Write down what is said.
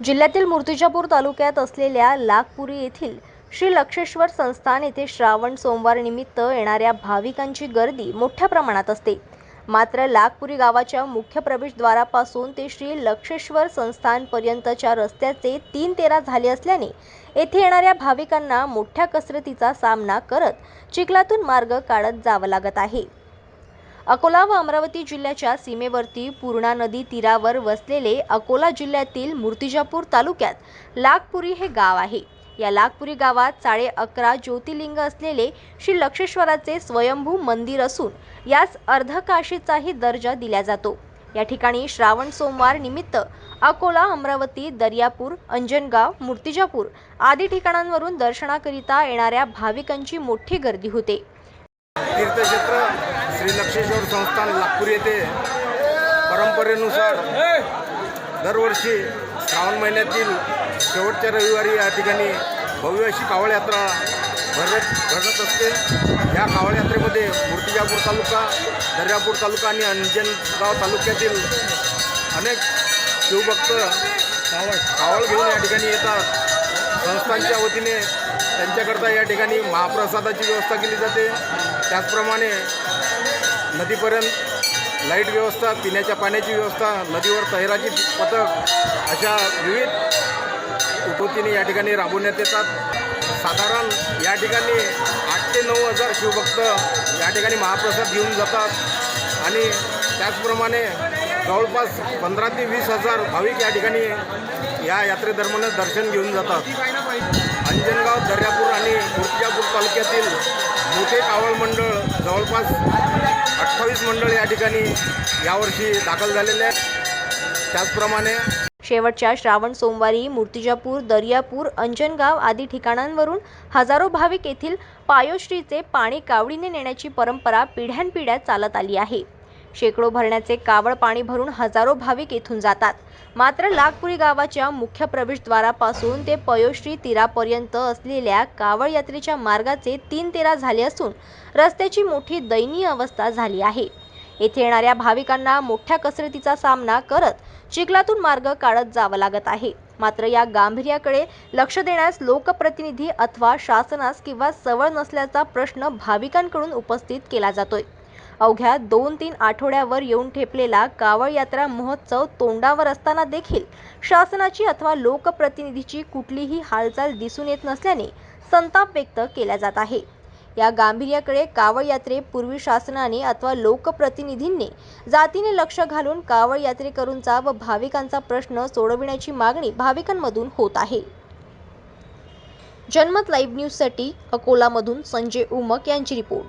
जिल्ह्यातील मूर्तिजापूर तालुक्यात असलेल्या लागपुरी येथील श्री लक्षेश्वर संस्थान येथे श्रावण सोमवार निमित्त येणाऱ्या भाविकांची गर्दी मोठ्या प्रमाणात असते। मात्र लागपुरी गावाच्या मुख्य प्रवेशद्वारापासून ते श्री लक्षेश्वर संस्थान पर्यंतच्या रस्त्याचे 3 तेरा झाले असल्याने येथे येणाऱ्या भाविकांना मोठ्या कसरतीचा सामना करत चिखलातून मार्ग काढत जावं लागत आहे। अकोला व अमरावती जिल्ह्याच्या सीमेवरती पूर्णा नदी तीरावर वसलेले अकोला जिल्ह्यातील मूर्तिजापूर तालुक्यात लागपुरी हे गाव आहे। या लागपुरी गावात 11.5 ज्योतिर्लिंग असलेले श्री लक्षेश्वराचे स्वयंभू मंदिर असून यास अर्धकाशीचाही दर्जा दिला जातो। या ठिकाणी श्रावण सोमवार निमित्त अकोला, अमरावती, दर्यापूर, अंजनगाव, मूर्तिजापूर आदी ठिकाणांवरून दर्शनाकरिता येणाऱ्या भाविकांची मोठी गर्दी होते। तीर्थक्षेत्र श्री लक्षेश्वर संस्थान लागपूर येथे परंपरेनुसार दरवर्षी श्रावण महिन्यातील शेवटच्या रविवारी या ठिकाणी भव्य अशी कावड यात्रा भरत असते। या कावड यात्रेमध्ये मूर्तिजापूर तालुका, दर्यापूर तालुका आणि अंजनगाव तालुक्यातील अनेक शिवभक्त कावड घेऊन या ठिकाणी येतात। संस्थांच्या वतीने त्यांच्याकरता या ठिकाणी महाप्रसादाची व्यवस्था केली जाते। त्याचप्रमाणे नदीपर्यंत लाईट व्यवस्था, पिण्याच्या पाण्याची व्यवस्था, नदीवर तैराची पथक अशा विविध उपवतीने या ठिकाणी राबवण्यात येतात। साधारण या ठिकाणी 8 ते 9 हजार शिवभक्त या ठिकाणी महाप्रसाद घेऊन जातात आणि त्याचप्रमाणे जवळपास 15 ते 20 हजार भाविक या ठिकाणी या यात्रेदरम्यान दर्शन घेऊन जातात। अंजनगाव, दर्यापूर आणि मूर्तिजापूर तालुक्यातील मोठे कावड मंडळ जवळपास 28 मंडळ या ठिकाणी यावर्षी दाखल झालेले आहेत। त्याचप्रमाणे शेवटच्या श्रावण सोमवारी मूर्तिजापूर, दर्यापूर, अंजनगाव आदी ठिकाणांवरून हजारो भाविक येथील पायोश्रीचे पाणी कावडीने नेण्याची परंपरा पिढ्यानपिढ्या चालत आली आहे। शेकडो भरण्याचे कावड पाणी भरून हजारो भाविक येथून जातात। मात्र लागपुरी गावाच्या मुख्य प्रवेशद्वारापासून ते पयोश्री तीरापर्यंत असलेल्या कावड यात्रेच्या मार्गाचे 3 तेरा झाले असून रस्त्याची मोठी दयनीय अवस्था झाली आहे। येथे येणाऱ्या भाविकांना मोठ्या कसरतीचा सामना करत चिखलातून मार्ग काढत जावं लागत आहे। मात्र या गांभीर्याकडे लक्ष देण्यास लोकप्रतिनिधी अथवा शासनास किंवा सवड नसल्याचा प्रश्न भाविकांकडून उपस्थित केला जातोय। अवघ्या 2-3 आठवड्यावर येऊन ठेपलेला कावड यात्रा महोत्सव तोंडावर असताना देखील शासनाची अथवा लोकप्रतिनिधीची कुठलीही हालचाल दिसून येत नसल्याने संताप व्यक्त केला जात आहे। या गांभीर्याकडे कावड यात्रेपूर्वी शासनाने अथवा लोकप्रतिनिधींनी जातीने लक्ष घालून कावड यात्रेकरूंचा व भाविकांचा प्रश्न सोडविण्याची मागणी भाविकांमधून होत आहे। जनमत लाईव्ह न्यूजसाठी अकोलामधून संजय उमक यांची रिपोर्ट।